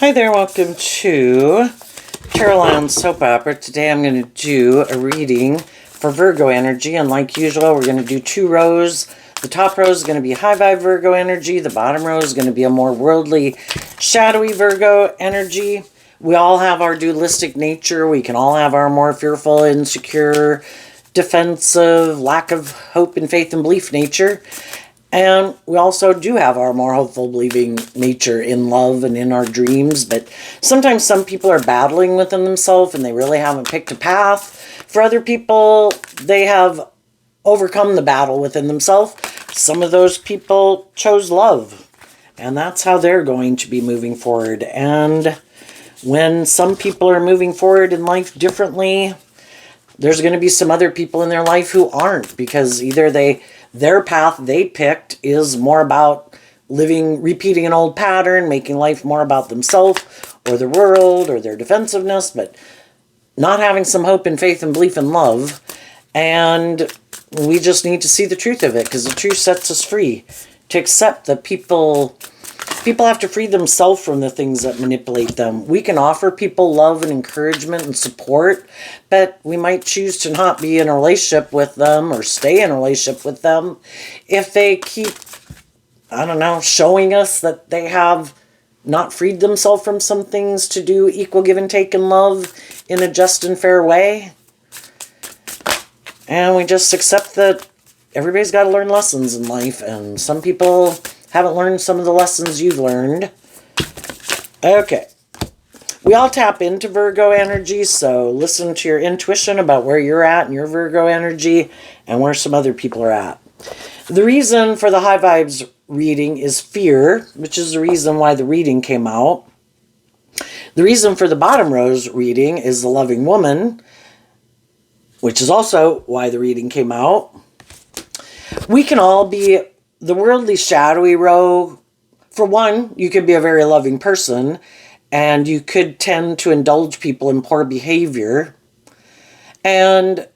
Hi there, welcome to Caroline Soap Opera. Today I'm going to do a reading for Virgo energy, and like usual, we're going to do two rows. The top row is going to be high vibe Virgo energy. The bottom row is going to be a more worldly, shadowy Virgo energy. We all have our dualistic nature. We can all have our more fearful, insecure, defensive, lack of hope and faith and belief nature. And we also do have our more hopeful, believing nature in love and in our dreams. But sometimes some people are battling within themselves and they really haven't picked a path. For other people, they have overcome the battle within themselves. Some of those people chose love. And that's how they're going to be moving forward. And when some people are moving forward in life differently, there's going to be some other people in their life who aren't, because either their path they picked is more about repeating an old pattern, making life more about themselves or the world or their defensiveness, but not having some hope and faith and belief and love. And we just need to see the truth of it, because the truth sets us free to accept that people have to free themselves from the things that manipulate them. We can offer people love and encouragement and support, but we might choose to not be in a relationship with them or stay in a relationship with them if they keep, showing us that they have not freed themselves from some things to do equal give and take in love in a just and fair way. And we just accept that everybody's got to learn lessons in life, and some people haven't learned some of the lessons you've learned. Okay. We all tap into Virgo energy, so listen to your intuition about where you're at in your Virgo energy and where some other people are at. The reason for the high vibes reading is fear, which is the reason why the reading came out. The reason for the bottom rose reading is the loving woman, which is also why the reading came out. We can all be the worldly shadowy row. For one, you could be a very loving person, and you could tend to indulge people in poor behavior. And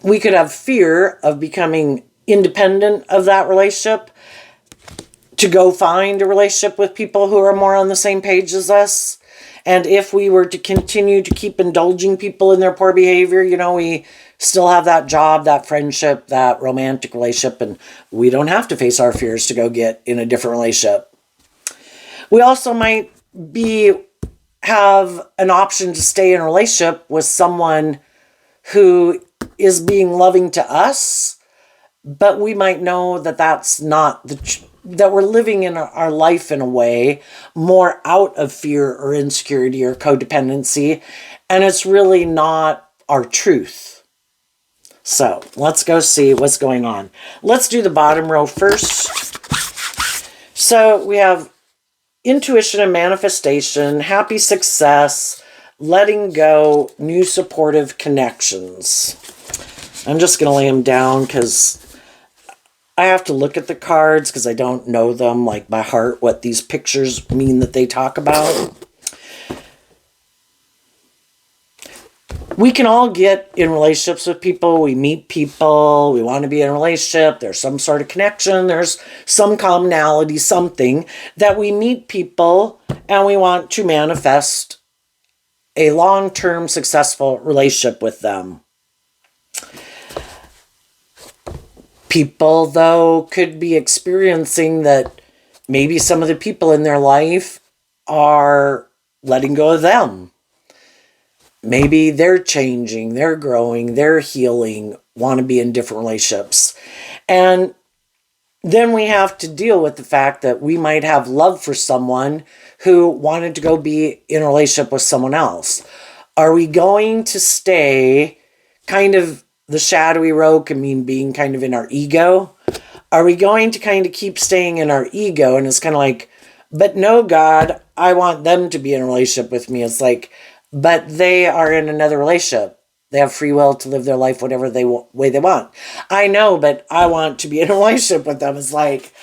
we could have fear of becoming independent of that relationship, to go find a relationship with people who are more on the same page as us. And if we were to continue to keep indulging people in their poor behavior, we still have that job, that friendship, that romantic relationship, and we don't have to face our fears to go get in a different relationship. We also might have an option to stay in a relationship with someone who is being loving to us, but we might know that that's not that we're living in our life in a way more out of fear or insecurity or codependency, and it's really not our truth. So let's go see what's going on. Let's do the bottom row first. So we have intuition and manifestation, happy success, letting go, new supportive connections. I'm just going to lay them down because I have to look at the cards because I don't know them like by heart, what these pictures mean that they talk about. We can all get in relationships with people. We meet people. We want to be in a relationship. There's some sort of connection. There's some commonality, something that we meet people and we want to manifest a long-term successful relationship with them. People, though, could be experiencing that maybe some of the people in their life are letting go of them. Maybe they're changing, they're growing, they're healing, want to be in different relationships. And then we have to deal with the fact that we might have love for someone who wanted to go be in a relationship with someone else. Are we going to stay kind of, the shadowy row can mean being kind of in our ego. Are we going to kind of keep staying in our ego? And it's kind of like, but no, God, I want them to be in a relationship with me. It's like, but they are in another relationship. They have free will to live their life whatever way they want. I know, but I want to be in a relationship with them. It's like,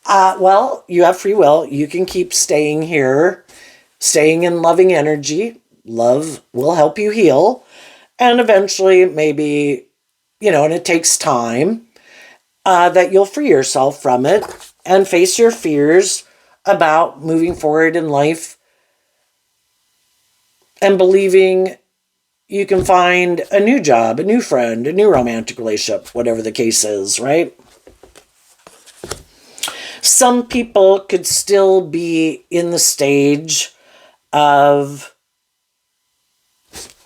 well, you have free will. You can keep staying here, staying in loving energy. Love will help you heal. And eventually, maybe, and it takes time, that you'll free yourself from it and face your fears about moving forward in life and believing you can find a new job, a new friend, a new romantic relationship, whatever the case is, right? Some people could still be in the stage of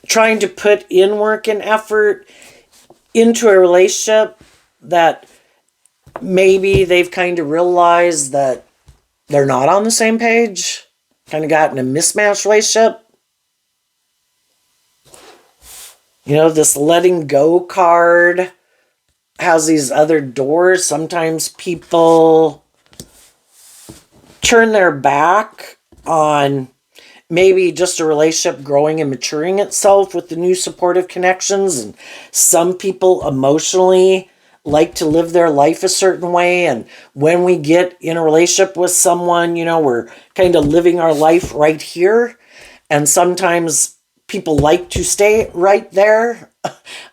trying to put in work and effort into a relationship that maybe they've kind of realized that they're not on the same page, kind of got in a mismatched relationship. You know, this letting go card has these other doors. Sometimes people turn their back on maybe just a relationship growing and maturing itself with the new supportive connections. And some people emotionally like to live their life a certain way. And when we get in a relationship with someone, you know, we're kind of living our life right here. And sometimes people like to stay right there.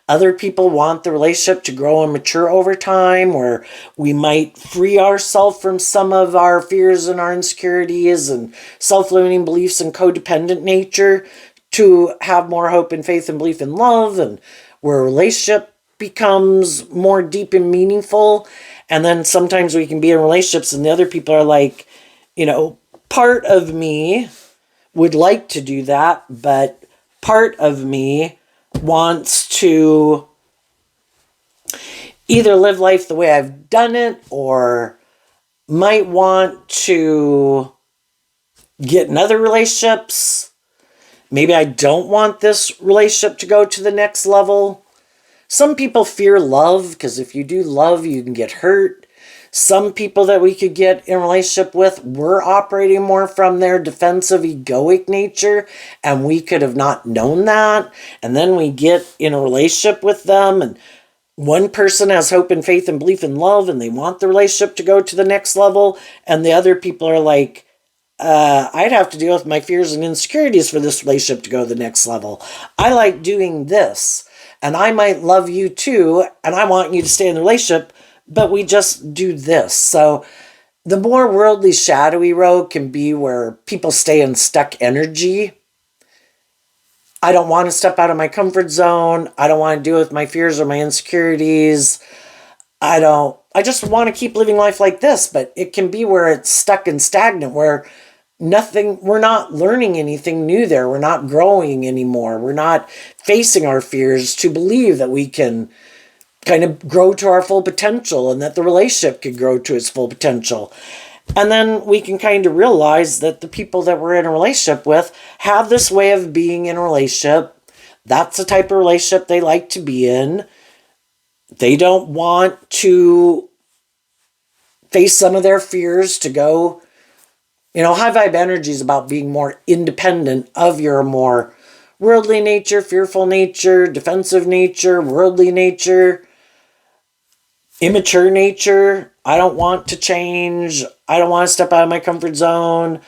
Other people want the relationship to grow and mature over time, where we might free ourselves from some of our fears and our insecurities and self-limiting beliefs and codependent nature to have more hope and faith and belief in love, and where a relationship becomes more deep and meaningful. And then sometimes we can be in relationships and the other people are like, you know, part of me would like to do that, but part of me wants to either live life the way I've done it, or might want to get in other relationships. Maybe I don't want this relationship to go to the next level. Some people fear love, because if you do love, you can get hurt. Some people that we could get in a relationship with were operating more from their defensive, egoic nature, and we could have not known that. And then we get in a relationship with them, and one person has hope and faith and belief in love, and they want the relationship to go to the next level, and the other people are like, I'd have to deal with my fears and insecurities for this relationship to go to the next level. I like doing this, and I might love you too, and I want you to stay in the relationship, but we just do this. So the more worldly, shadowy road can be where people stay in stuck energy. I don't want to step out of my comfort zone. I don't want to deal with my fears or my insecurities. I just want to keep living life like this, but it can be where it's stuck and stagnant, where we're not learning anything new there. We're not growing anymore. We're not facing our fears to believe that we can kind of grow to our full potential and that the relationship could grow to its full potential. And then we can kind of realize that the people that we're in a relationship with have this way of being in a relationship. That's the type of relationship they like to be in. They don't want to face some of their fears to go. You know, high vibe energy is about being more independent of your more worldly nature, fearful nature, defensive nature, worldly nature, immature nature. I don't want to change. I don't want to step out of my comfort zone.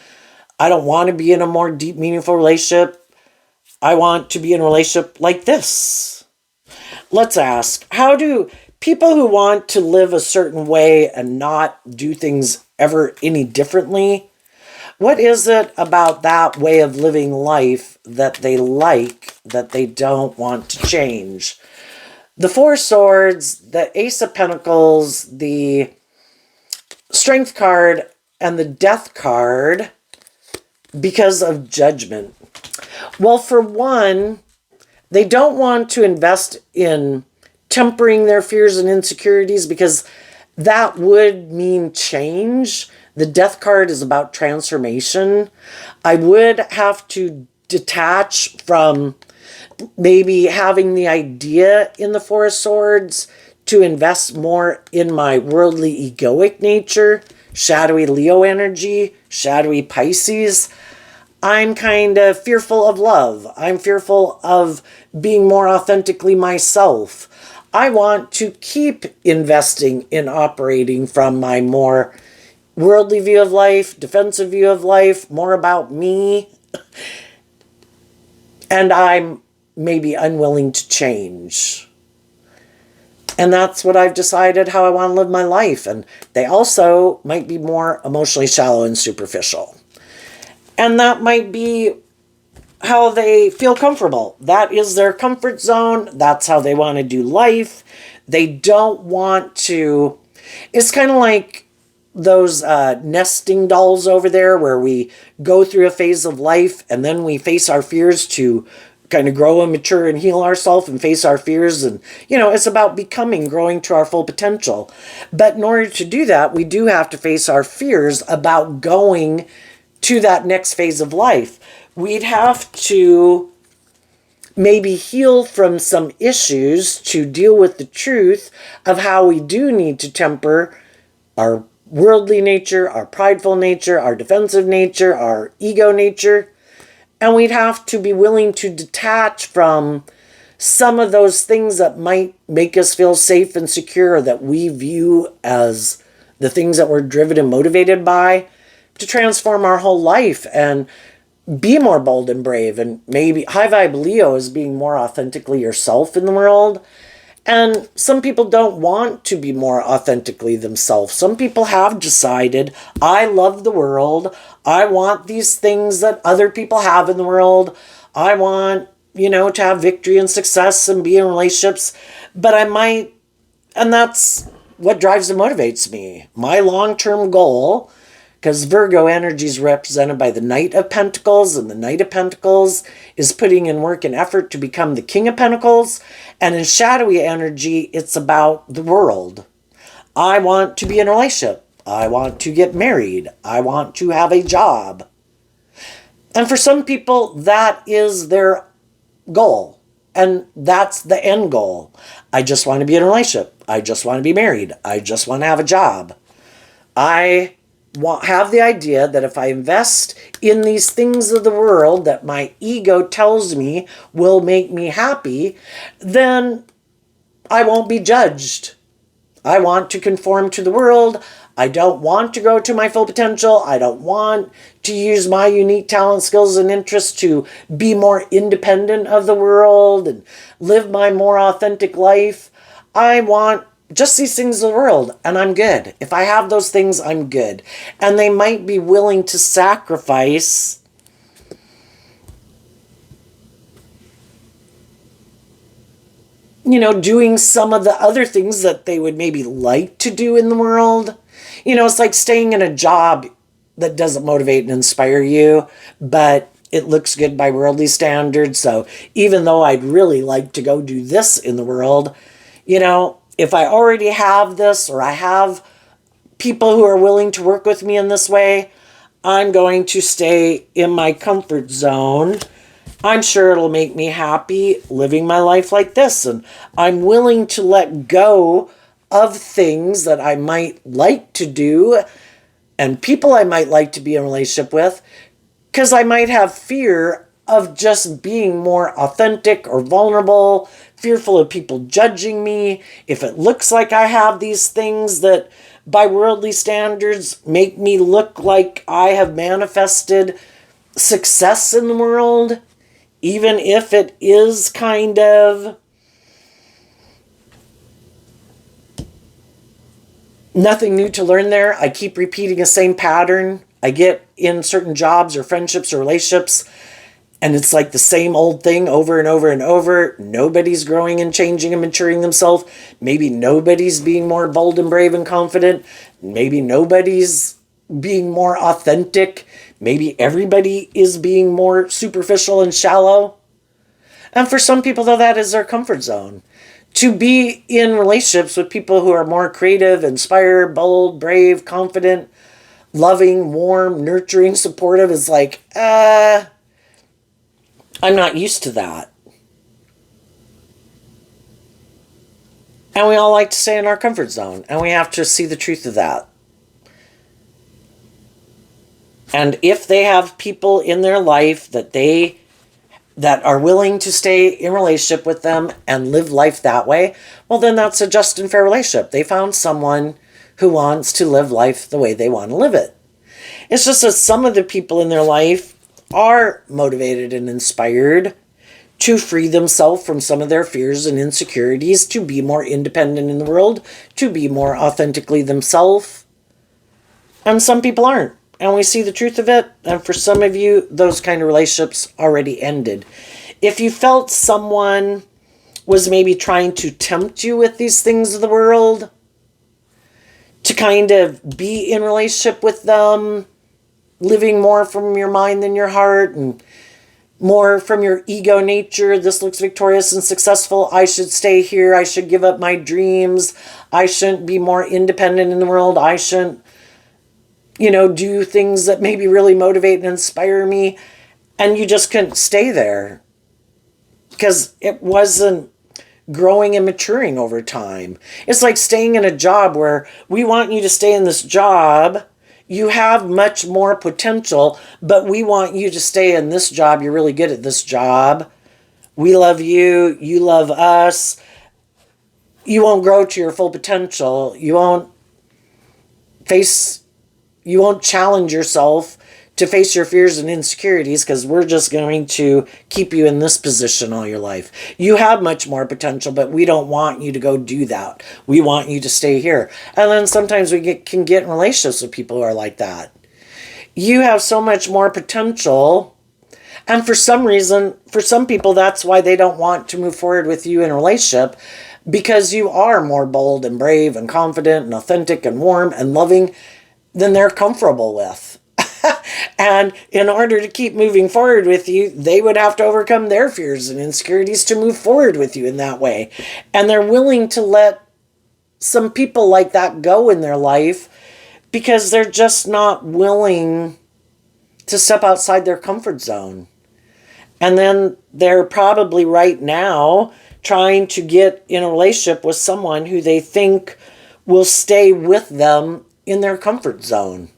I don't want to be in a more deep, meaningful relationship. I want to be in a relationship like this. Let's ask, how do people who want to live a certain way and not do things ever any differently, what is it about that way of living life that they like, that they don't want to change? The Four Swords, the Ace of Pentacles, the Strength card, and the Death card, because of judgment. Well, for one, they don't want to invest in tempering their fears and insecurities because that would mean change. The Death card is about transformation. I would have to detach from maybe having the idea in the Four of Swords to invest more in my worldly egoic nature, shadowy Leo energy, shadowy Pisces. I'm kind of fearful of love. I'm fearful of being more authentically myself. I want to keep investing in operating from my more worldly view of life, defensive view of life, more about me. And I'm maybe unwilling to change. And that's what I've decided how I want to live my life. And they also might be more emotionally shallow and superficial. And that might be how they feel comfortable. That is their comfort zone. That's how they want to do life. They don't want to... It's kind of like those nesting dolls over there where we go through a phase of life and then we face our fears to kind of grow and mature and heal ourselves and face our fears. And, it's about becoming, growing to our full potential. But in order to do that, we do have to face our fears about going to that next phase of life. We'd have to maybe heal from some issues to deal with the truth of how we do need to temper our worldly nature, our prideful nature, our defensive nature, our ego nature. And we'd have to be willing to detach from some of those things that might make us feel safe and secure, that we view as the things that we're driven and motivated by, to transform our whole life and be more bold and brave. And maybe high vibe Leo is being more authentically yourself in the world. And some people don't want to be more authentically themselves. Some people have decided, I love the world. I want these things that other people have in the world. I want, to have victory and success and be in relationships. But and that's what drives and motivates me. My long-term goal, because Virgo energy is represented by the Knight of Pentacles, and the Knight of Pentacles is putting in work and effort to become the King of Pentacles. And in shadowy energy, it's about the world. I want to be in a relationship. I want to get married. I want to have a job. And for some people, that is their goal. And that's the end goal. I just want to be in a relationship. I just want to be married. I just want to have a job. I have the idea that if I invest in these things of the world that my ego tells me will make me happy, then I won't be judged. I want to conform to the world. I don't want to go to my full potential. I don't want to use my unique talent, skills, and interests to be more independent of the world and live my more authentic life. I want just these things of the world, and I'm good. If I have those things, I'm good. And they might be willing to sacrifice doing some of the other things that they would maybe like to do in the world. It's like staying in a job that doesn't motivate and inspire you, but it looks good by worldly standards. So even though I'd really like to go do this in the world, if I already have this, or I have people who are willing to work with me in this way, I'm going to stay in my comfort zone. I'm sure it'll make me happy living my life like this. And I'm willing to let go of things that I might like to do and people I might like to be in a relationship with, because I might have fear of just being more authentic or vulnerable, fearful of people judging me. If it looks like I have these things that by worldly standards make me look like I have manifested success in the world, even if it is kind of nothing new to learn there. I keep repeating the same pattern. I get in certain jobs or friendships or relationships, and it's like the same old thing over and over and over. Nobody's growing and changing and maturing themselves. Maybe nobody's being more bold and brave and confident. Maybe nobody's being more authentic. Maybe everybody is being more superficial and shallow. And for some people, though, that is their comfort zone. To be in relationships with people who are more creative, inspired, bold, brave, confident, loving, warm, nurturing, supportive is like, I'm not used to that. And we all like to stay in our comfort zone, and we have to see the truth of that. And if they have people in their life that are willing to stay in relationship with them and live life that way, well, then that's a just and fair relationship. They found someone who wants to live life the way they want to live it. It's just that some of the people in their life are motivated and inspired to free themselves from some of their fears and insecurities, to be more independent in the world, to be more authentically themselves. And some people aren't. And we see the truth of it. And for some of you, those kind of relationships already ended. If you felt someone was maybe trying to tempt you with these things of the world, to kind of be in relationship with them, living more from your mind than your heart, and more from your ego nature. This looks victorious and successful. I should stay here. I should give up my dreams. I shouldn't be more independent in the world. I shouldn't, do things that maybe really motivate and inspire me. And you just couldn't stay there because it wasn't growing and maturing over time. It's like staying in a job where we want you to stay in this job. You have much more potential, but we want you to stay in this job. You're really good at this job. We love you. You love us. You won't grow to your full potential. You won't challenge yourself to face your fears and insecurities because we're just going to keep you in this position all your life. You have much more potential, but we don't want you to go do that. We want you to stay here. And then sometimes we can get in relationships with people who are like that. You have so much more potential. And for some reason, for some people, that's why they don't want to move forward with you in a relationship, because you are more bold and brave and confident and authentic and warm and loving than they're comfortable with. And in order to keep moving forward with you, they would have to overcome their fears and insecurities to move forward with you in that way. And they're willing to let some people like that go in their life because they're just not willing to step outside their comfort zone. And then they're probably right now trying to get in a relationship with someone who they think will stay with them in their comfort zone.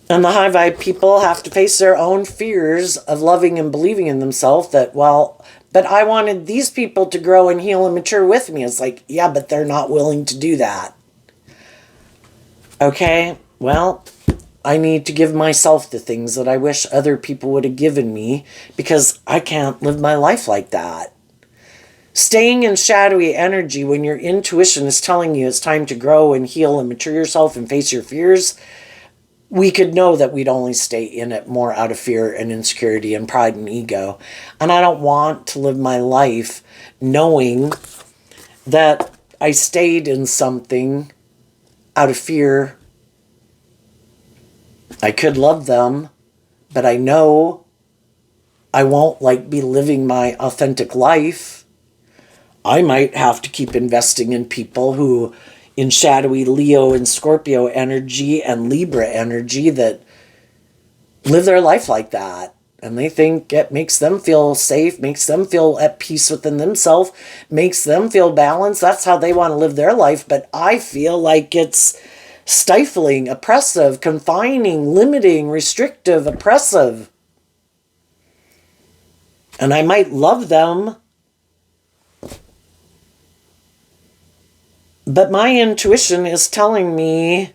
And the high vibe people have to face their own fears of loving and believing in themselves that, but I wanted these people to grow and heal and mature with me. It's like, yeah, but they're not willing to do that. Okay, well, I need to give myself the things that I wish other people would have given me because I can't live my life like that. Staying in shadowy energy when your intuition is telling you it's time to grow and heal and mature yourself and face your fears, we could know that we'd only stay in it more out of fear and insecurity and pride and ego. And I don't want to live my life knowing that I stayed in something out of fear. I could love them, but I know I won't be living my authentic life. I might have to keep investing in people who in shadowy Leo and Scorpio energy and Libra energy that live their life like that. And they think it makes them feel safe, makes them feel at peace within themselves, makes them feel balanced. That's how they want to live their life. But I feel like it's stifling, oppressive, confining, limiting, restrictive, oppressive. And I might love them, but my intuition is telling me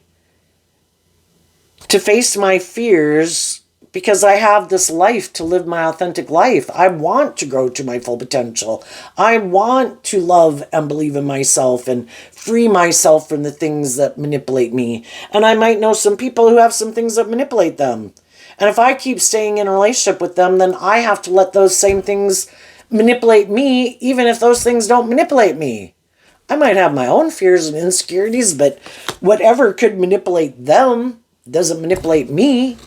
to face my fears because I have this life to live my authentic life. I want to grow to my full potential. I want to love and believe in myself and free myself from the things that manipulate me. And I might know some people who have some things that manipulate them. And if I keep staying in a relationship with them, then I have to let those same things manipulate me, even if those things don't manipulate me. I might have my own fears and insecurities, but whatever could manipulate them doesn't manipulate me.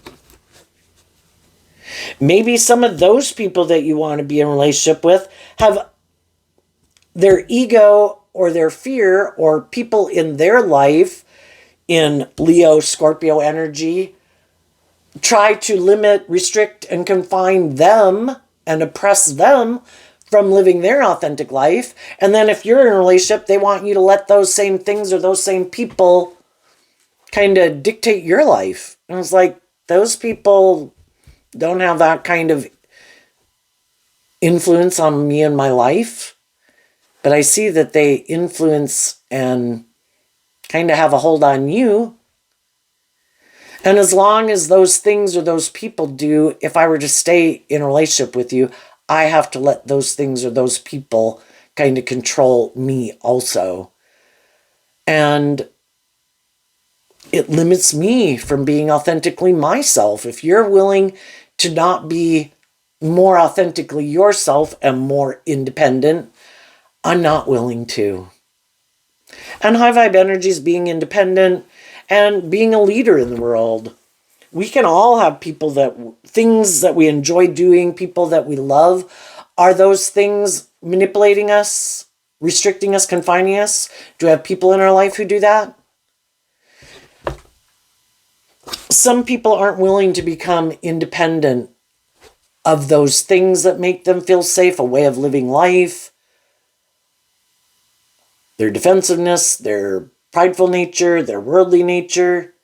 Maybe some of those people that you want to be in a relationship with have their ego or their fear or people in their life in Leo, Scorpio energy try to limit, restrict, and confine them and oppress them from living their authentic life. And then if you're in a relationship, they want you to let those same things or those same people kind of dictate your life. And it's like, those people don't have that kind of influence on me and my life. But I see that they influence and kind of have a hold on you. And as long as those things or those people do, if I were to stay in a relationship with you, I have to let those things or those people kind of control me also. And it limits me from being authentically myself. If you're willing to not be more authentically yourself and more independent, I'm not willing to. And high vibe energy is being independent and being a leader in the world. We can all have things that we enjoy doing, people that we love. Are those things manipulating us, restricting us, confining us? Do we have people in our life who do that? Some people aren't willing to become independent of those things that make them feel safe, a way of living life, their defensiveness, their prideful nature, their worldly nature,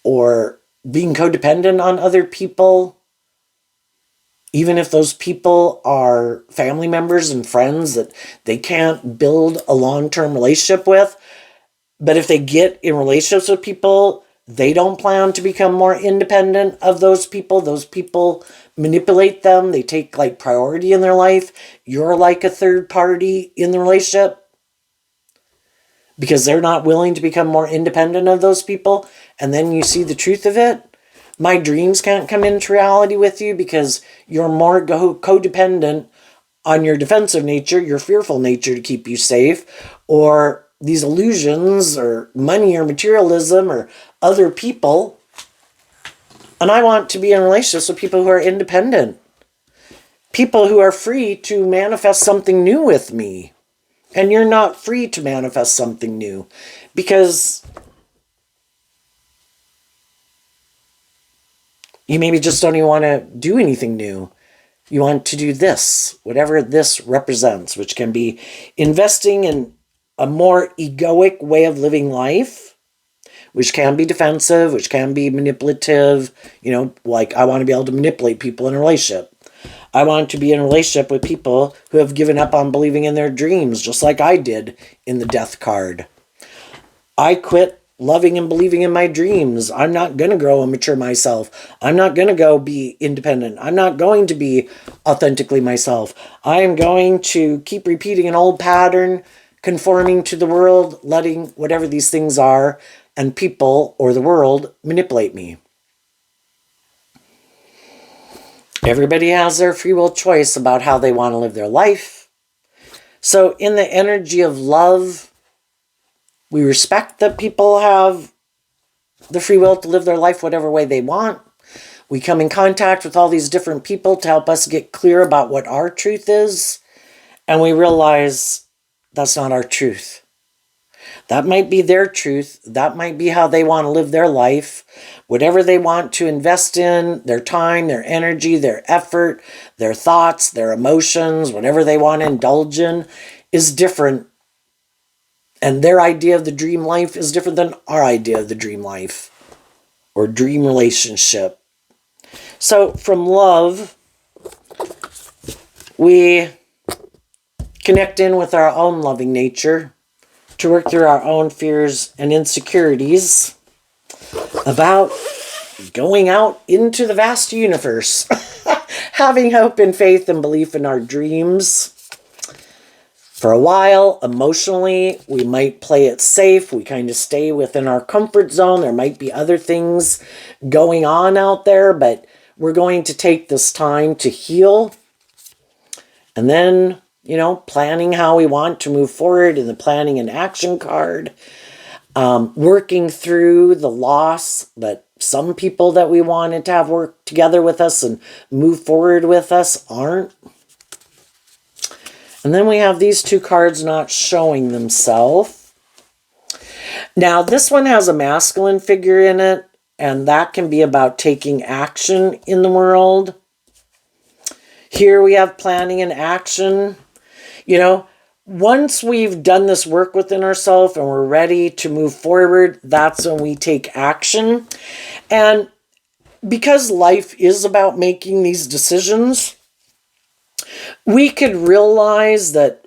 or being codependent on other people, even if those people are family members and friends that they can't build a long-term relationship with. But if they get in relationships with people, they don't plan to become more independent of those people. Those people manipulate them. They take like priority in their life. You're like a third party in the relationship because they're not willing to become more independent of those people. And then you see the truth of it. My dreams can't come into reality with you because you're more codependent on your defensive nature, your fearful nature to keep you safe, or these illusions or money or materialism or other people. And I want to be in relationships with people who are independent, people who are free to manifest something new with me. And you're not free to manifest something new because you maybe just don't even want to do anything new. You want to do this, whatever this represents, which can be investing in a more egoic way of living life, which can be defensive, which can be manipulative. Like I want to be able to manipulate people in a relationship. I want to be in a relationship with people who have given up on believing in their dreams, just like I did in the death card. I quit loving and believing in my dreams. I'm not going to grow and mature myself. I'm not going to go be independent. I'm not going to be authentically myself. I am going to keep repeating an old pattern, conforming to the world, letting whatever these things are and people or the world manipulate me. Everybody has their free will choice about how they want to live their life. So in the energy of love, we respect that people have the free will to live their life whatever way they want. We come in contact with all these different people to help us get clear about what our truth is. And we realize that's not our truth. That might be their truth. That might be how they want to live their life. Whatever they want to invest in, their time, their energy, their effort, their thoughts, their emotions, whatever they want to indulge in is different. And their idea of the dream life is different than our idea of the dream life or dream relationship. So from love, we connect in with our own loving nature to work through our own fears and insecurities about going out into the vast universe, having hope and faith and belief in our dreams. For a while, emotionally, we might play it safe. We kind of stay within our comfort zone. There might be other things going on out there, but we're going to take this time to heal. And then, planning how we want to move forward in the planning and action card. Working through the loss, but some people that we wanted to have work together with us and move forward with us aren't. And then we have these two cards not showing themselves. Now, this one has a masculine figure in it, and that can be about taking action in the world. Here we have planning and action. Once we've done this work within ourselves and we're ready to move forward, that's when we take action. And because life is about making these decisions, we could realize that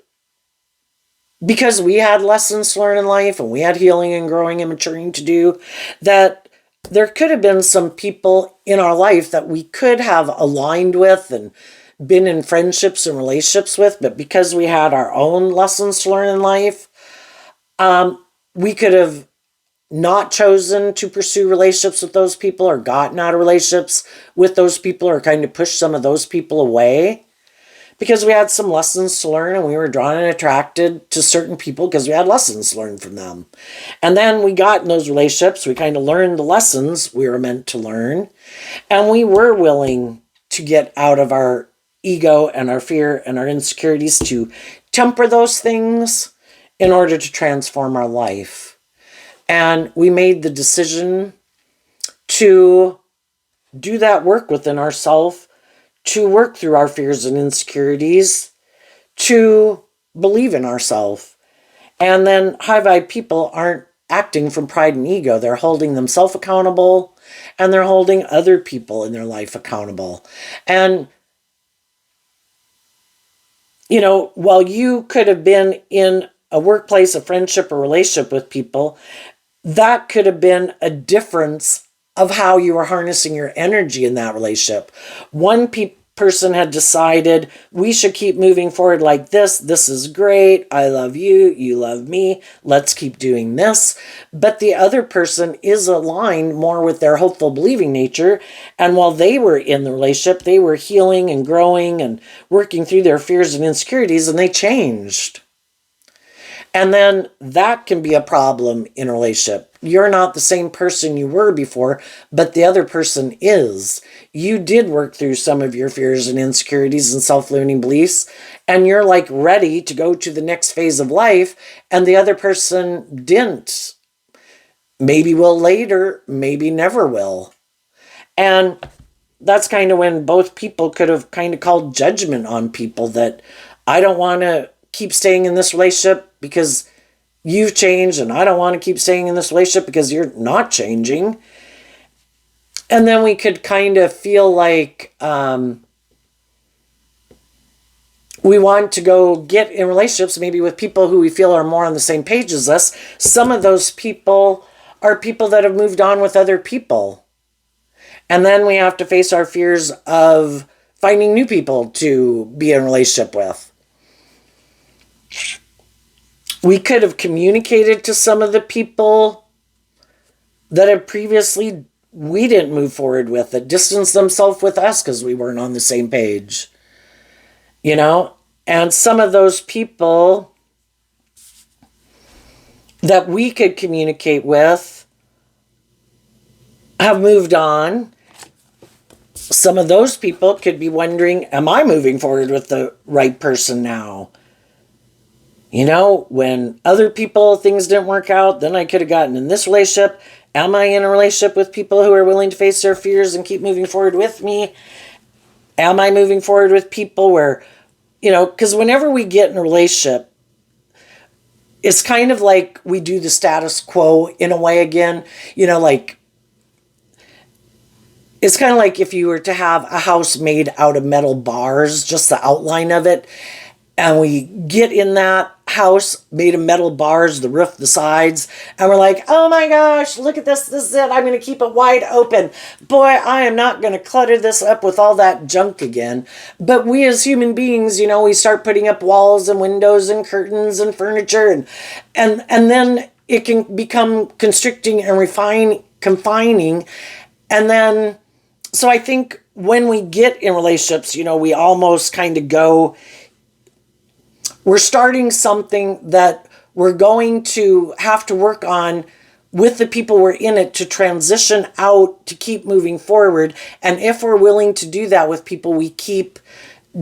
because we had lessons to learn in life and we had healing and growing and maturing to do, that there could have been some people in our life that we could have aligned with and been in friendships and relationships with, but because we had our own lessons to learn in life, we could have not chosen to pursue relationships with those people or gotten out of relationships with those people or kind of pushed some of those people away because we had some lessons to learn and we were drawn and attracted to certain people because we had lessons to learn from them. And then we got in those relationships, we kind of learned the lessons we were meant to learn, and we were willing to get out of our ego and our fear and our insecurities to temper those things in order to transform our life. And we made the decision to do that work within ourselves, to work through our fears and insecurities, to believe in ourselves. And then high vibe people aren't acting from pride and ego. They're holding themselves accountable and they're holding other people in their life accountable. And, you know, while you could have been in a workplace, a friendship, a relationship with people, that could have been a difference of how you were harnessing your energy in that relationship. One person had decided we should keep moving forward like this. This is great. I love you. You love me. Let's keep doing this. But the other person is aligned more with their hopeful, believing nature. And while they were in the relationship, they were healing and growing and working through their fears and insecurities, and they changed. And then that can be a problem in a relationship. You're not the same person you were before, but the other person is. You did work through some of your fears and insecurities and self-limiting beliefs, and you're like ready to go to the next phase of life, and the other person didn't. Maybe will later, maybe never will. And that's kind of when both people could have kind of called judgment on people that I don't want to keep staying in this relationship because you've changed, and I don't want to keep staying in this relationship because you're not changing. And then we could kind of feel like we want to go get in relationships maybe with people who we feel are more on the same page as us. Some of those people are people that have moved on with other people. And then we have to face our fears of finding new people to be in a relationship with. We could have communicated to some of the people that have previously we didn't move forward with, that distanced themselves with us because we weren't on the same page. You know? And some of those people that we could communicate with have moved on. Some of those people could be wondering, am I moving forward with the right person now? You know, when other people, things didn't work out, then I could have gotten in this relationship. Am I in a relationship with people who are willing to face their fears and keep moving forward with me? Am I moving forward with people where, you know, because whenever we get in a relationship, it's kind of like we do the status quo in a way again. You know, like, it's kind of like if you were to have a house made out of metal bars, just the outline of it, and we get in that house made of metal bars, the roof, the sides, and we're like, oh my gosh, look at this, this is it, I'm going to keep it wide open. Boy, I am not going to clutter this up with all that junk again. But we as human beings, you know, we start putting up walls and windows and curtains and furniture, and then it can become constricting and confining. And then, so I think when we get in relationships, you know, we almost kind of go, we're starting something that we're going to have to work on with the people we're in it to transition out, to keep moving forward. And if we're willing to do that with people, we keep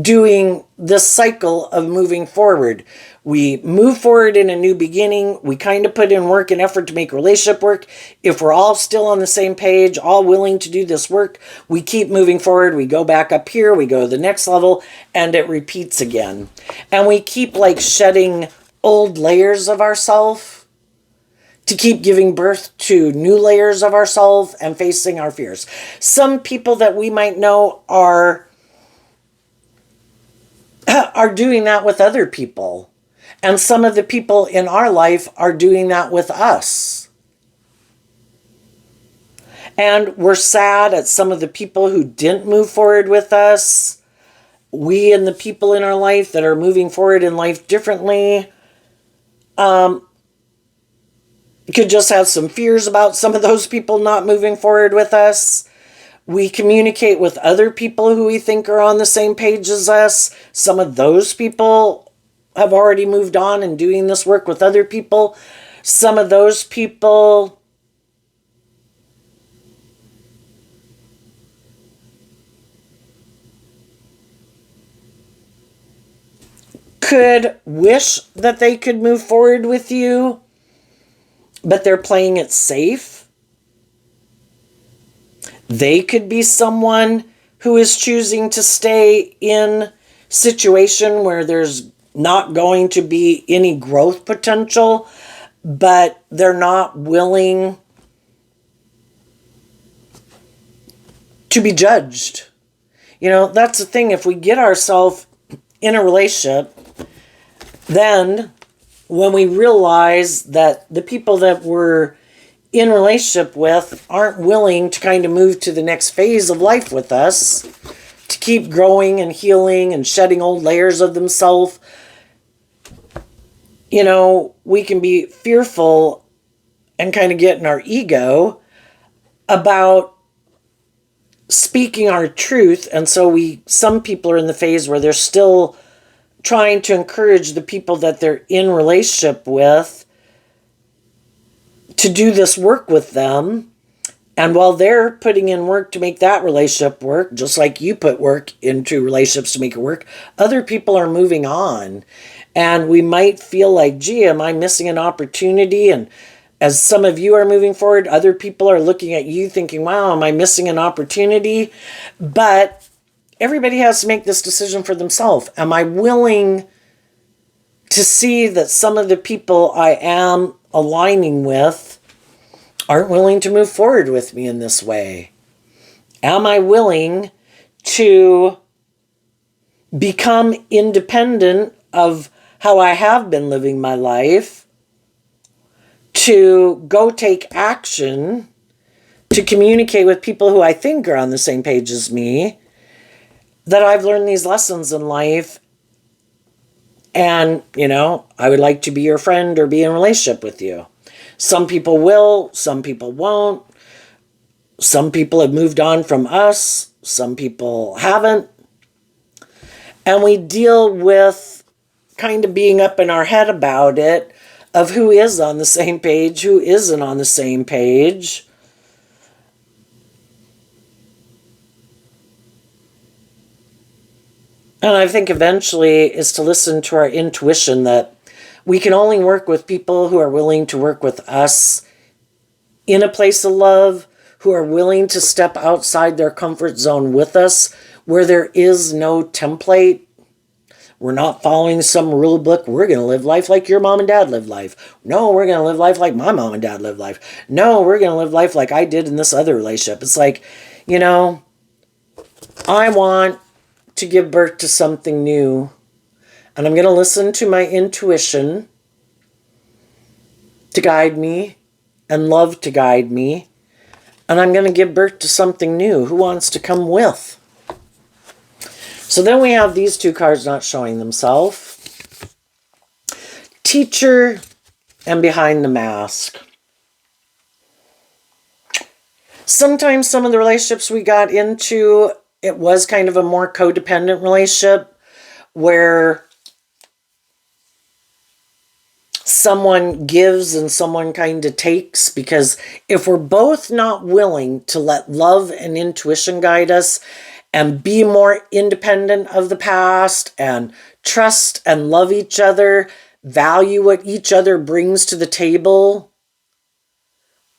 doing this cycle of moving forward. We move forward in a new beginning. We kind of put in work and effort to make relationship work. If we're all still on the same page, all willing to do this work, we keep moving forward. We go back up here, we go to the next level, and it repeats again. And we keep like shedding old layers of ourselves to keep giving birth to new layers of ourselves and facing our fears. Some people that we might know are doing that with other people. And some of the people in our life are doing that with us. And we're sad at some of the people who didn't move forward with us. We and the people in our life that are moving forward in life differently could just have some fears about some of those people not moving forward with us. We communicate with other people who we think are on the same page as us. Some of those people have already moved on and doing this work with other people. Some of those people could wish that they could move forward with you, but they're playing it safe. They could be someone who is choosing to stay in situation where there's not going to be any growth potential, but they're not willing to be judged. You know, that's the thing. If we get ourselves in a relationship, then when we realize that the people that we're in relationship with aren't willing to kind of move to the next phase of life with us, to keep growing and healing and shedding old layers of themselves, you know, we can be fearful and kind of get in our ego about speaking our truth. And so some people are in the phase where they're still trying to encourage the people that they're in relationship with to do this work with them. And while they're putting in work to make that relationship work, just like you put work into relationships to make it work, other people are moving on. And we might feel like, gee, am I missing an opportunity? And as some of you are moving forward, other people are looking at you thinking, wow, am I missing an opportunity? But everybody has to make this decision for themselves. Am I willing to see that some of the people I am aligning with aren't willing to move forward with me in this way? Am I willing to become independent of how I have been living my life, to go take action, to communicate with people who I think are on the same page as me, that I've learned these lessons in life, and, you know, I would like to be your friend or be in a relationship with you. Some people will, some people won't. Some people have moved on from us, some people haven't. And we deal with kind of being up in our head about it, of who is on the same page, who isn't on the same page. And I think eventually is to listen to our intuition that we can only work with people who are willing to work with us in a place of love, who are willing to step outside their comfort zone with us, where there is no template. We're not following some rule book. We're going to live life like your mom and dad lived life. No, we're going to live life like my mom and dad lived life. No, we're going to live life like I did in this other relationship. It's like, you know, I want to give birth to something new. And I'm going to listen to my intuition to guide me and love to guide me. And I'm going to give birth to something new. Who wants to come with? So then we have these two cards not showing themselves. Teacher and behind the mask. Sometimes some of the relationships we got into, it was kind of a more codependent relationship where someone gives and someone kind of takes, because if we're both not willing to let love and intuition guide us and be more independent of the past and trust and love each other, value what each other brings to the table,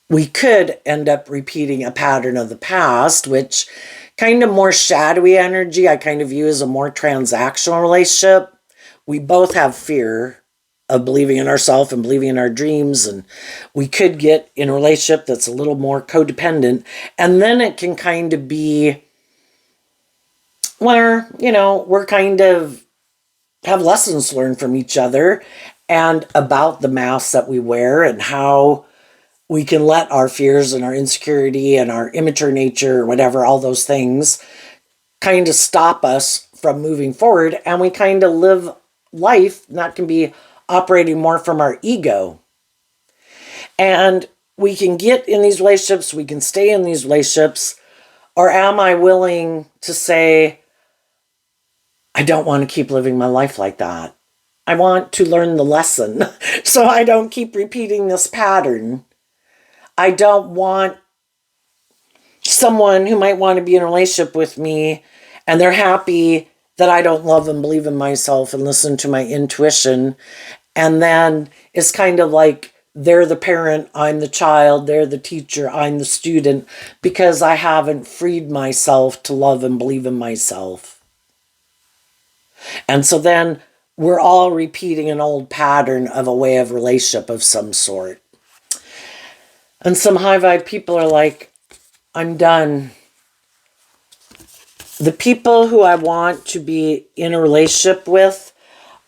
we could end up repeating a pattern of the past, which kind of more shadowy energy I kind of view as a more transactional relationship. We both have fear of believing in ourselves and believing in our dreams, and we could get in a relationship that's a little more codependent, and then it can kind of be where, you know, we're kind of have lessons learned from each other and about the masks that we wear and how we can let our fears and our insecurity and our immature nature, or whatever, all those things kind of stop us from moving forward. And we kind of live life that can be operating more from our ego. And we can get in these relationships, we can stay in these relationships, or am I willing to say, I don't want to keep living my life like that. I want to learn the lesson so I don't keep repeating this pattern. I don't want someone who might want to be in a relationship with me and they're happy that I don't love and believe in myself and listen to my intuition. And then it's kind of like they're the parent, I'm the child, they're the teacher, I'm the student, because I haven't freed myself to love and believe in myself. And so then we're all repeating an old pattern of a way of relationship of some sort. And some high vibe people are like, I'm done. The people who I want to be in a relationship with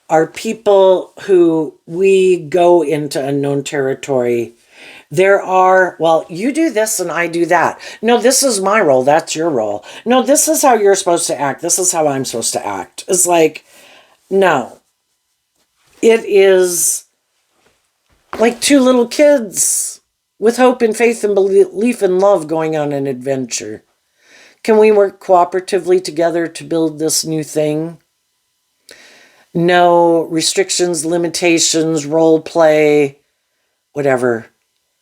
are people who we go into unknown territory. There are, well, you do this and I do that. No, this is my role. That's your role. No, this is how you're supposed to act. This is how I'm supposed to act. It's like, no. It is like two little kids with hope and faith and belief and love going on an adventure. Can we work cooperatively together to build this new thing? No restrictions, limitations, role play, whatever.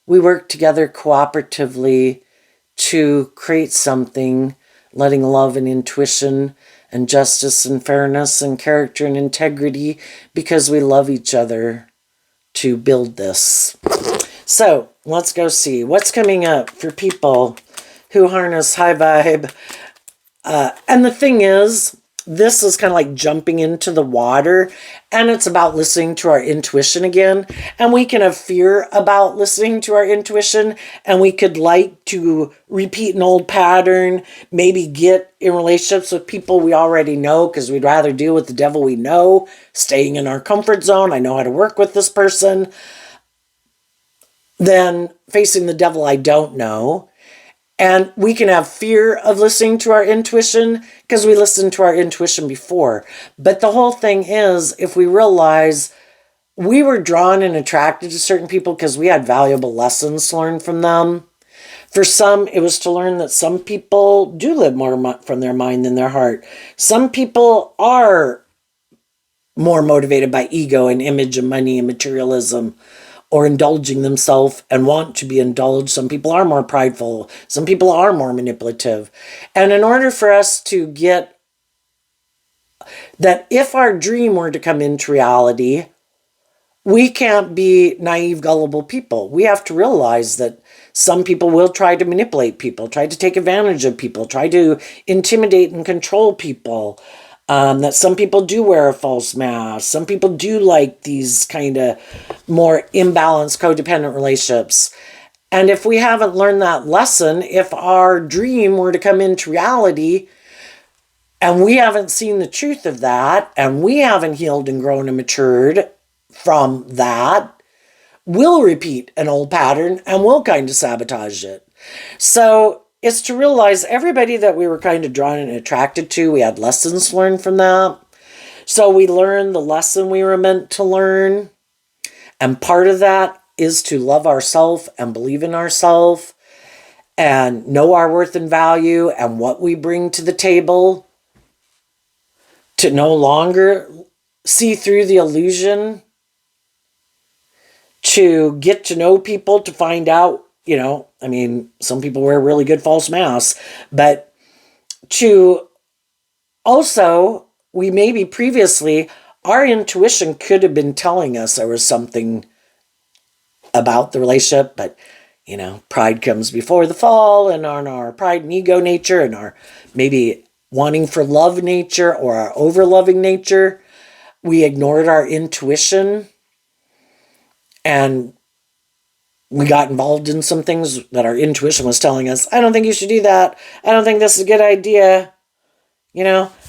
We work together cooperatively to create something, letting love and intuition and justice and fairness and character and integrity, because we love each other, to build this. So let's go see what's coming up for people who harness high vibe. And the thing is, this is kind of like jumping into the water, and it's about listening to our intuition again. And we can have fear about listening to our intuition, and we could like to repeat an old pattern, maybe get in relationships with people we already know because we'd rather deal with the devil we know, staying in our comfort zone. I know how to work with this person, than facing the devil I don't know. And we can have fear of listening to our intuition because we listened to our intuition before. But the whole thing is, if we realize we were drawn and attracted to certain people because we had valuable lessons learned from them. For some, it was to learn that some people do live more from their mind than their heart. Some people are more motivated by ego and image and money and materialism, or indulging themselves and want to be indulged. Some people are more prideful. Some people are more manipulative. And in order for us to get that, if our dream were to come into reality, we can't be naive, gullible people. We have to realize that some people will try to manipulate people, try to take advantage of people, try to intimidate and control people. That some people do wear a false mask. Some people do like these kind of more imbalanced, codependent relationships. And if we haven't learned that lesson, if our dream were to come into reality and we haven't seen the truth of that, and we haven't healed and grown and matured from that, we'll repeat an old pattern and we'll kind of sabotage it. So it's to realize everybody that we were kind of drawn and attracted to, we had lessons learned from that. So we learned the lesson we were meant to learn. And part of that is to love ourselves and believe in ourselves and know our worth and value and what we bring to the table, to no longer see through the illusion, to get to know people, to find out, some people wear really good false masks, but to also, we maybe previously, our intuition could have been telling us there was something about the relationship, but, pride comes before the fall, and on our pride and ego nature, and our maybe wanting for love nature, or our over-loving nature, we ignored our intuition, and we got involved in some things that our intuition was telling us, I don't think you should do that. I don't think this is a good idea.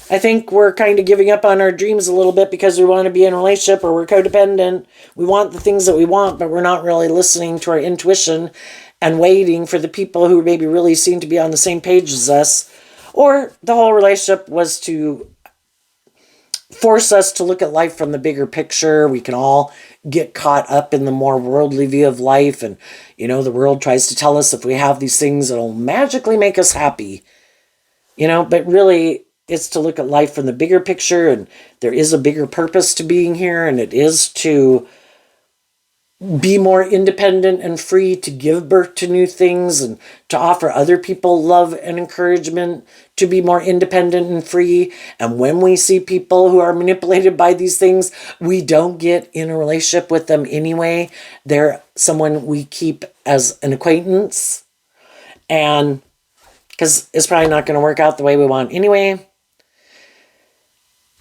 I think we're kind of giving up on our dreams a little bit because we want to be in a relationship or we're codependent. We want the things that we want, but we're not really listening to our intuition and waiting for the people who maybe really seem to be on the same page as us. Or the whole relationship was to force us to look at life from the bigger picture. We can all get caught up in the more worldly view of life. And, the world tries to tell us if we have these things, it'll magically make us happy. But really, it's to look at life from the bigger picture, and there is a bigger purpose to being here, and it is to be more independent and free to give birth to new things and to offer other people love and encouragement to be more independent and free. And when we see people who are manipulated by these things, we don't get in a relationship with them anyway. They're someone we keep as an acquaintance, and because it's probably not going to work out the way we want anyway.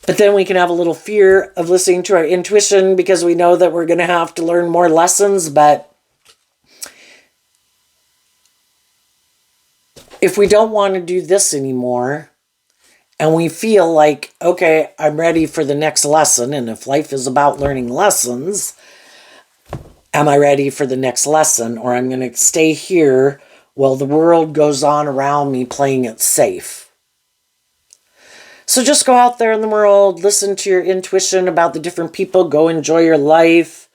But then we can have a little fear of listening to our intuition because we know that we're going to have to learn more lessons. But if we don't want to do this anymore and we feel like, okay, I'm ready for the next lesson, and if life is about learning lessons, am I ready for the next lesson, or I'm going to stay here while the world goes on around me playing it safe? So just go out there in the world, listen to your intuition about the different people, go enjoy your life,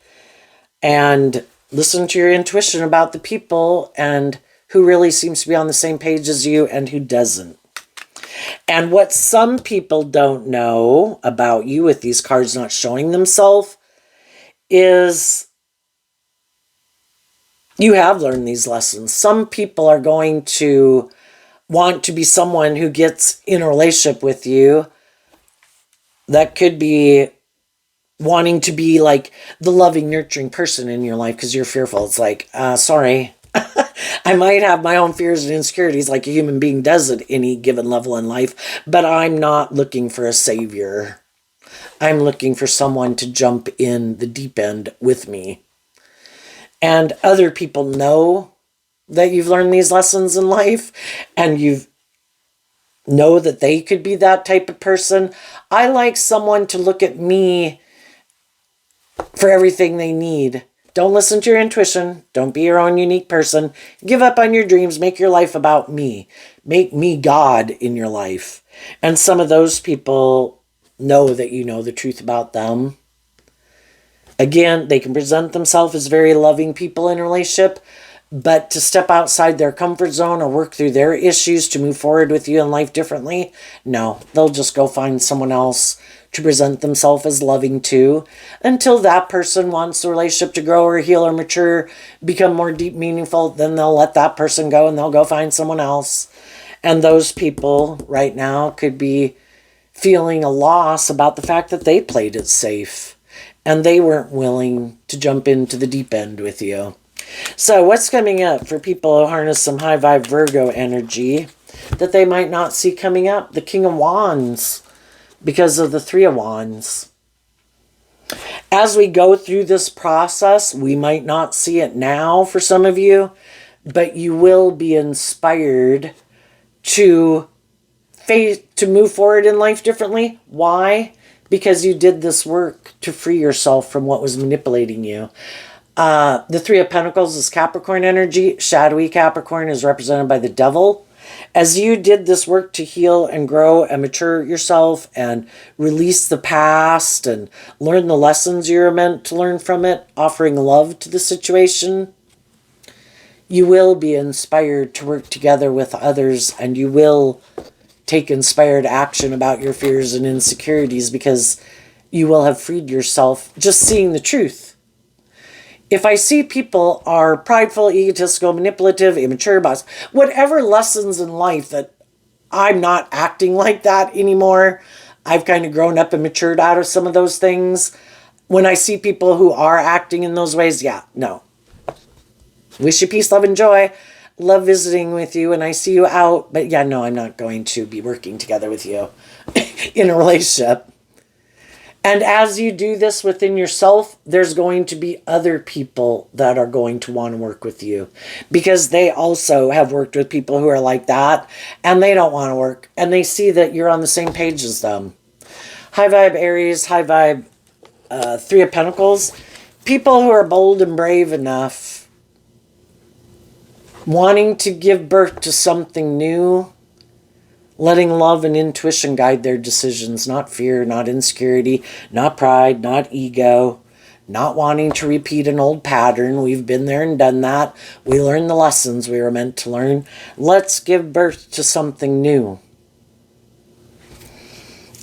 and listen to your intuition about the people and who really seems to be on the same page as you and who doesn't. And what some people don't know about you with these cards not showing themselves is you have learned these lessons. Some people are going to want to be someone who gets in a relationship with you that could be wanting to be like the loving, nurturing person in your life because you're fearful. It's like, sorry, I might have my own fears and insecurities like a human being does at any given level in life, but I'm not looking for a savior. I'm looking for someone to jump in the deep end with me. And other people know that you've learned these lessons in life and you know that they could be that type of person. I like someone to look at me for everything they need. Don't listen to your intuition. Don't be your own unique person. Give up on your dreams. Make your life about me. Make me God in your life. And some of those people know that you know the truth about them. Again, they can present themselves as very loving people in a relationship, but to step outside their comfort zone or work through their issues to move forward with you in life differently, no, they'll just go find someone else to present themselves as loving to until that person wants the relationship to grow or heal or mature, become more deep, meaningful. Then they'll let that person go and they'll go find someone else. And those people right now could be feeling a loss about the fact that they played it safe and they weren't willing to jump into the deep end with you. So what's coming up for people who harness some high vibe Virgo energy that they might not see coming up? The King of Wands, because of the Three of Wands. As we go through this process, we might not see it now for some of you, but you will be inspired to move forward in life differently. Why? Because you did this work to free yourself from what was manipulating you. The Three of Pentacles is Capricorn energy. Shadowy Capricorn is represented by the Devil. As you did this work to heal and grow and mature yourself and release the past and learn the lessons you're meant to learn from it, offering love to the situation, you will be inspired to work together with others, and you will take inspired action about your fears and insecurities because you will have freed yourself just seeing the truth. If I see people are prideful, egotistical, manipulative, immature, whatever lessons in life that I'm not acting like that anymore, I've kind of grown up and matured out of some of those things. When I see people who are acting in those ways, yeah, no. Wish you peace, love, and joy. Love visiting with you, and I see you out. But yeah, no, I'm not going to be working together with you in a relationship. And as you do this within yourself, there's going to be other people that are going to want to work with you because they also have worked with people who are like that and they don't want to work and they see that you're on the same page as them. High vibe Aries, high vibe Three of Pentacles. People who are bold and brave enough, wanting to give birth to something new, letting love and intuition guide their decisions, not fear, not insecurity, not pride, not ego, not wanting to repeat an old pattern. We've been there and done that. We learned the lessons we were meant to learn. Let's give birth to something new.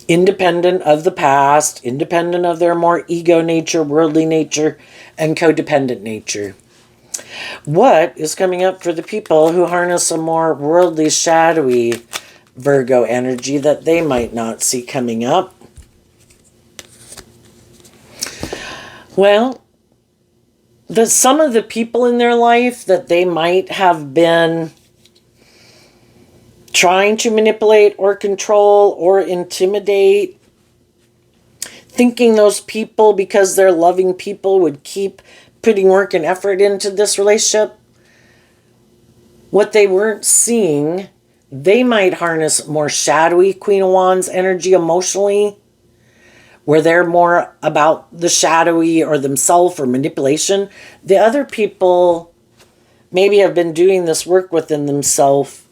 Independent of the past, independent of their more ego nature, worldly nature, and codependent nature. What is coming up for the people who harness a more worldly, shadowy Virgo energy that they might not see coming up? Well, some of the people in their life that they might have been trying to manipulate or control or intimidate, thinking those people, because they're loving people, would keep putting work and effort into this relationship, what they weren't seeing, they might harness more shadowy Queen of Wands energy emotionally, where they're more about the shadowy or themselves or manipulation. The other people maybe have been doing this work within themselves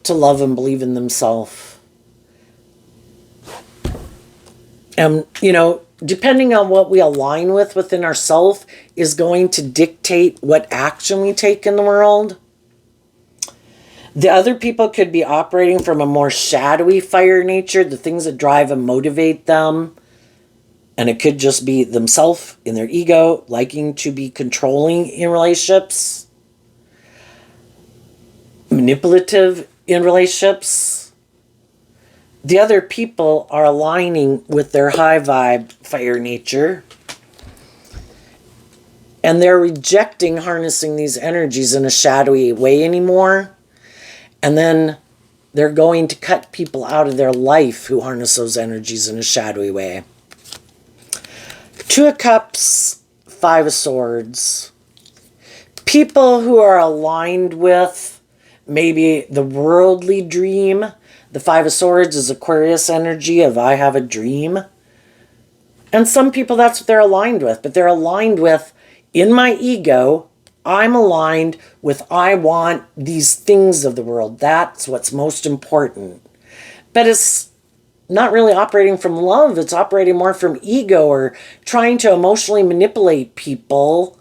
to love and believe in themselves. And, depending on what we align with within ourselves is going to dictate what action we take in the world. The other people could be operating from a more shadowy fire nature, the things that drive and motivate them. And it could just be themselves in their ego, liking to be controlling in relationships, manipulative in relationships. The other people are aligning with their high vibe fire nature. And they're rejecting harnessing these energies in a shadowy way anymore. And then they're going to cut people out of their life who harness those energies in a shadowy way. Two of Cups, Five of Swords. People who are aligned with maybe the worldly dream. The Five of Swords is Aquarius energy of I have a dream. And some people, that's what they're aligned with. But they're aligned with, in my ego, I'm aligned with I want these things of the world. That's what's most important. But it's not really operating from love. It's operating more from ego or trying to emotionally manipulate people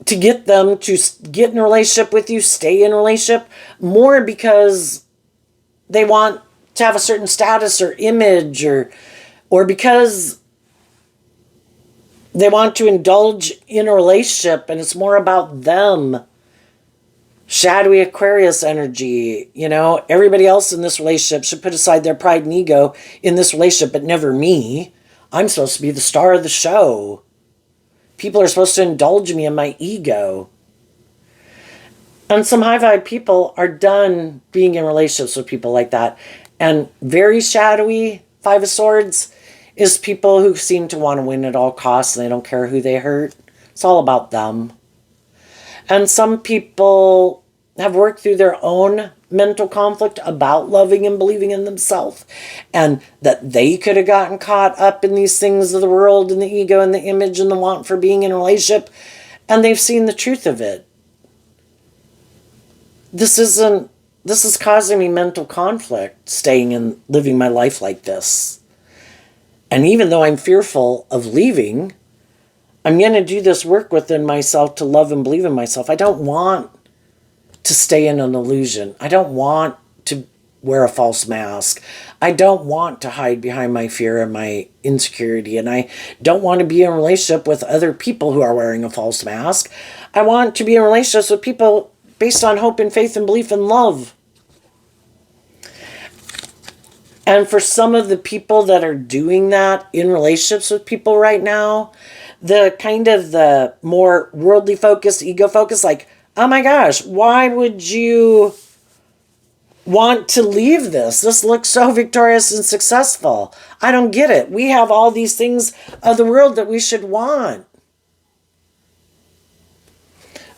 to get them to get in a relationship with you, stay in a relationship, more because they want to have a certain status or image or because they want to indulge in a relationship and it's more about them. Shadowy Aquarius energy, everybody else in this relationship should put aside their pride and ego in this relationship, but never me. I'm supposed to be the star of the show. People are supposed to indulge me in my ego. And some high vibe people are done being in relationships with people like that. And very shadowy Five of Swords is people who seem to want to win at all costs and they don't care who they hurt. It's all about them. And some people have worked through their own mental conflict about loving and believing in themselves, and that they could have gotten caught up in these things of the world and the ego and the image and the want for being in a relationship, and they've seen the truth of it. This is causing me mental conflict, staying and living my life like this. And even though I'm fearful of leaving, I'm going to do this work within myself to love and believe in myself. I don't want to stay in an illusion. I don't want to wear a false mask. I don't want to hide behind my fear and my insecurity. And I don't want to be in a relationship with other people who are wearing a false mask. I want to be in relationships with people based on hope and faith and belief and love. And for some of the people that are doing that in relationships with people right now, the more worldly focused, ego focused, like, oh my gosh, why would you want to leave this. This looks so victorious and successful. I don't get it. We have all these things of the world that we should want.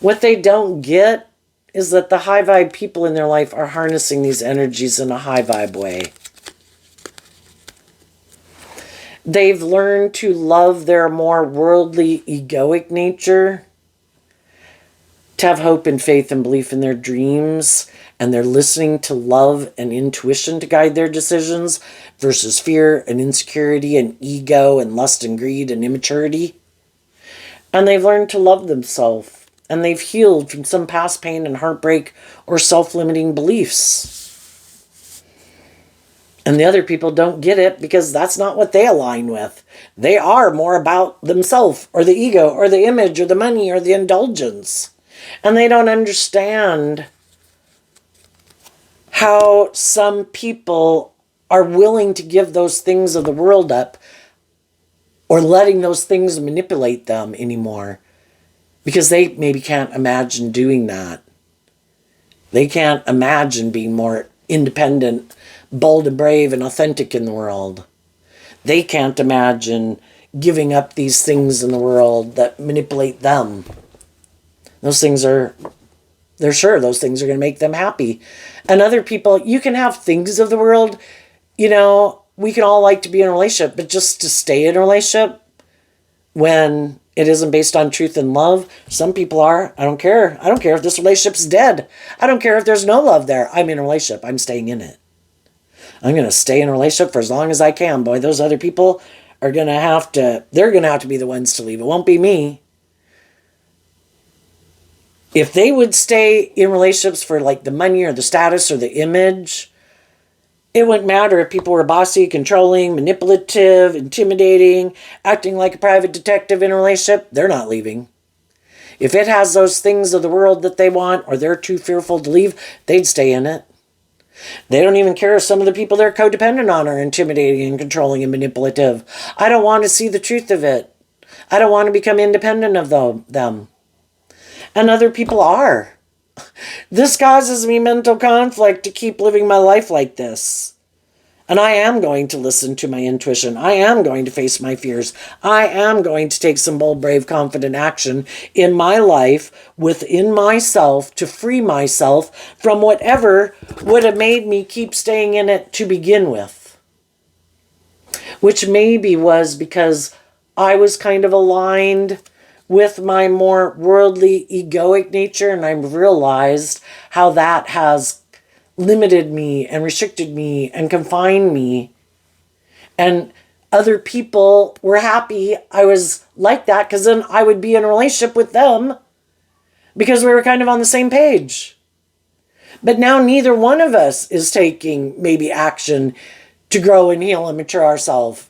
What they don't get is that the high vibe people in their life are harnessing these energies in a high vibe way. They've learned to love their more worldly, egoic nature, to have hope and faith and belief in their dreams, and they're listening to love and intuition to guide their decisions versus fear and insecurity and ego and lust and greed and immaturity. And they've learned to love themselves, and they've healed from some past pain and heartbreak or self-limiting beliefs. And the other people don't get it because that's not what they align with. They are more about themselves or the ego or the image or the money or the indulgence. And they don't understand how some people are willing to give those things of the world up or letting those things manipulate them anymore because they maybe can't imagine doing that. They can't imagine being more independent, bold and brave and authentic in the world. They can't imagine giving up these things in the world that manipulate them. Those things are, they're sure those things are going to make them happy. And other people, you can have things of the world, you know, we can all like to be in a relationship, but just to stay in a relationship when it isn't based on truth and love, some people are. I don't care. I don't care if this relationship's dead. I don't care if there's no love there. I'm in a relationship. I'm staying in it. I'm going to stay in a relationship for as long as I can. Boy, those other people are going to have to, they're going to have to be the ones to leave. It won't be me. If they would stay in relationships for like the money or the status or the image, it wouldn't matter if people were bossy, controlling, manipulative, intimidating, acting like a private detective in a relationship. They're not leaving. If it has those things of the world that they want or they're too fearful to leave, they'd stay in it. They don't even care if some of the people they're codependent on are intimidating and controlling and manipulative. I don't want to see the truth of it. I don't want to become independent of them. And other people are. This causes me mental conflict to keep living my life like this. And I am going to listen to my intuition. I am going to face my fears. I am going to take some bold, brave, confident action in my life within myself to free myself from whatever would have made me keep staying in it to begin with. Which maybe was because I was kind of aligned with my more worldly, egoic nature, and I've realized how that has limited me and restricted me and confined me. And other people were happy I was like that because then I would be in a relationship with them because we were kind of on the same page. But now neither one of us is taking maybe action to grow and heal and mature ourselves.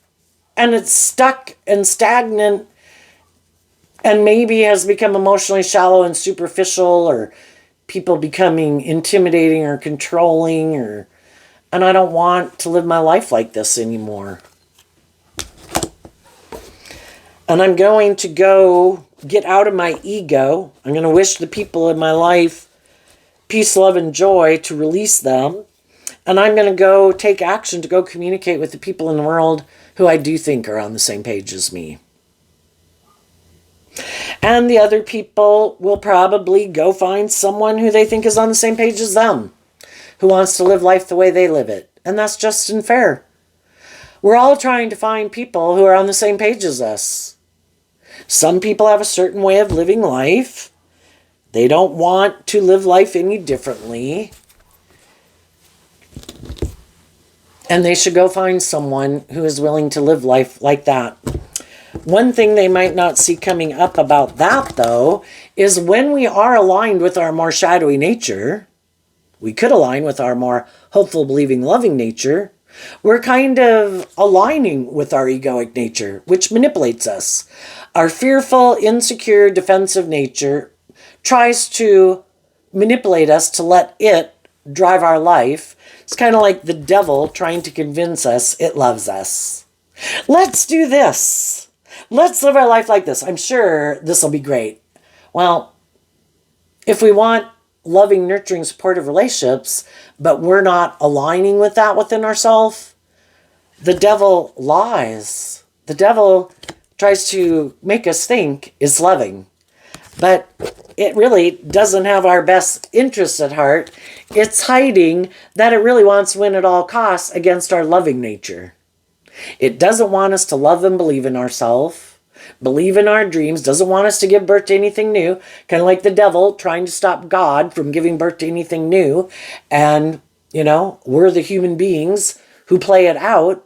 And it's stuck and stagnant and maybe has become emotionally shallow and superficial, or people becoming intimidating or controlling, and I don't want to live my life like this anymore. And I'm going to go get out of my ego. I'm going to wish the people in my life peace, love, and joy, to release them. And I'm going to go take action to go communicate with the people in the world who I do think are on the same page as me. And the other people will probably go find someone who they think is on the same page as them, who wants to live life the way they live it. And that's just and fair. We're all trying to find people who are on the same page as us. Some people have a certain way of living life. They don't want to live life any differently. And they should go find someone who is willing to live life like that. One thing they might not see coming up about that, though, is when we are aligned with our more shadowy nature, we could align with our more hopeful, believing, loving nature, we're kind of aligning with our egoic nature, which manipulates us. Our fearful, insecure, defensive nature tries to manipulate us to let it drive our life. It's kind of like the devil trying to convince us it loves us. Let's do this. Let's live our life like this. I'm sure this will be great. Well, if we want loving, nurturing, supportive relationships, but we're not aligning with that within ourselves, the devil lies. The devil tries to make us think it's loving, but it really doesn't have our best interests at heart. It's hiding that it really wants to win at all costs against our loving nature. It doesn't want us to love and believe in ourselves, believe in our dreams, doesn't want us to give birth to anything new, kind of like the devil trying to stop God from giving birth to anything new. And, we're the human beings who play it out.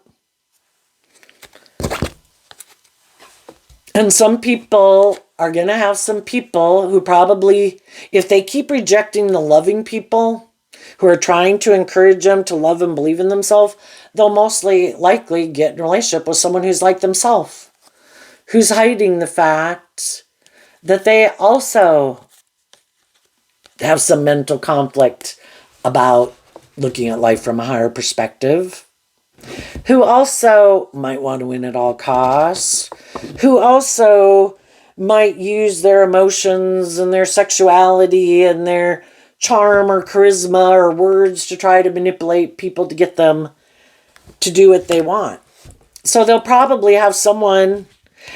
And some people are going to have some people who probably, if they keep rejecting the loving people who are trying to encourage them to love and believe in themselves, they'll mostly likely get in a relationship with someone who's like themselves, who's hiding the fact that they also have some mental conflict about looking at life from a higher perspective, who also might want to win at all costs, who also might use their emotions and their sexuality and their charm or charisma or words to try to manipulate people to get them to do what they want. So they'll probably have someone,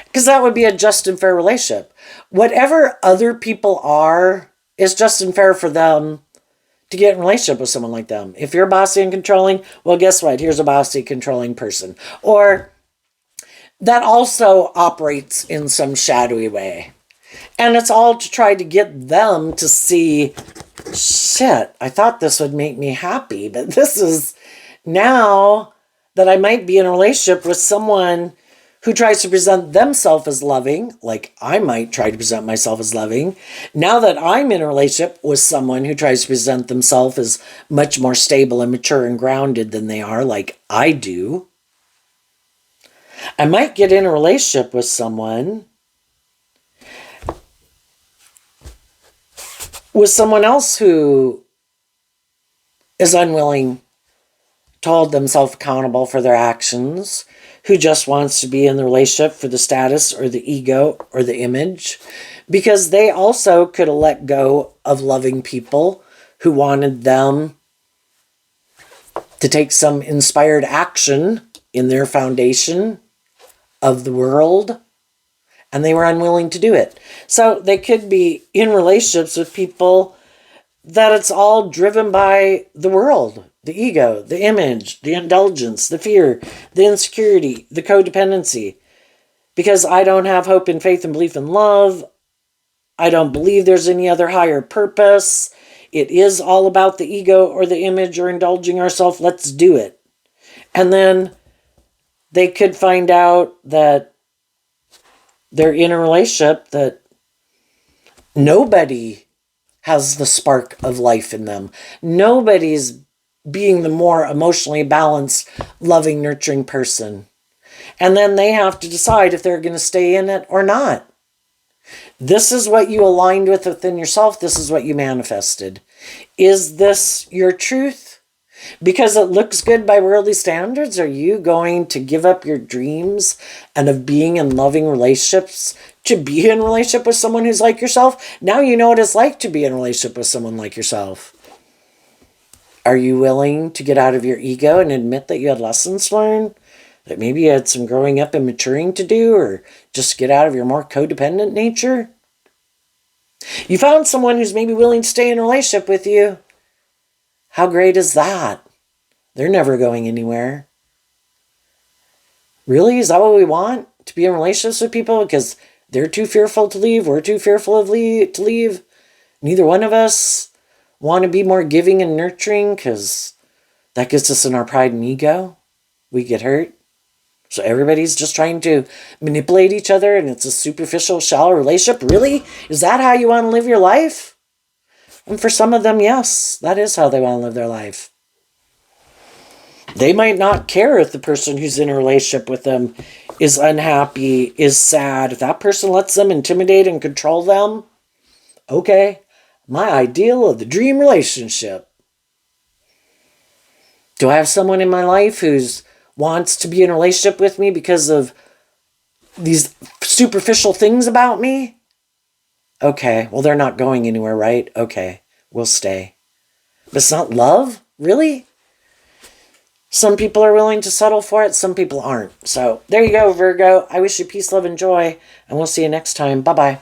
because that would be a just and fair relationship. Whatever other people are, it's just and fair for them to get in a relationship with someone like them. If you're bossy and controlling, well, guess what? Here's a bossy, controlling person. Or that also operates in some shadowy way. And it's all to try to get them to see, shit, I thought this would make me happy, but this is now that I might be in a relationship with someone who tries to present themselves as loving, like I might try to present myself as loving. Now that I'm in a relationship with someone who tries to present themselves as much more stable and mature and grounded than they are, like I do, I might get in a relationship with someone else who is unwilling to hold themselves accountable for their actions, who just wants to be in the relationship for the status or the ego or the image, because they also could have let go of loving people who wanted them to take some inspired action in their foundation of the world, and they were unwilling to do it. So they could be in relationships with people that it's all driven by the world, the ego, the image, the indulgence, the fear, the insecurity, the codependency. Because I don't have hope and faith and belief in love. I don't believe there's any other higher purpose. It is all about the ego or the image or indulging ourselves. Let's do it. And then they could find out that they're in a relationship that nobody has the spark of life in them. Nobody's being the more emotionally balanced, loving, nurturing person. And then they have to decide if they're going to stay in it or not. This is what you aligned with within yourself. This is what you manifested. Is this your truth? Because it looks good by worldly standards, are you going to give up your dreams and of being in loving relationships to be in a relationship with someone who's like yourself? Now you know what it's like to be in a relationship with someone like yourself. Are you willing to get out of your ego and admit that you had lessons learned? That maybe you had some growing up and maturing to do, or just get out of your more codependent nature? You found someone who's maybe willing to stay in a relationship with you. How great is that? They're never going anywhere. Really? Is that what we want? To be in relationships with people because they're too fearful to leave, we're too fearful to leave? Neither one of us want to be more giving and nurturing because that gets us in our pride and ego. We get hurt. So everybody's just trying to manipulate each other and it's a superficial, shallow relationship. Really? Is that how you want to live your life? And for some of them, yes, that is how they want to live their life. They might not care if the person who's in a relationship with them is unhappy, is sad. If that person lets them intimidate and control them, okay, my ideal of the dream relationship. Do I have someone in my life who wants to be in a relationship with me because of these superficial things about me? Okay, well, they're not going anywhere, right? Okay, will stay. But it's not love? Really? Some people are willing to settle for it. Some people aren't. So there you go, Virgo. I wish you peace, love, and joy. And we'll see you next time. Bye-bye.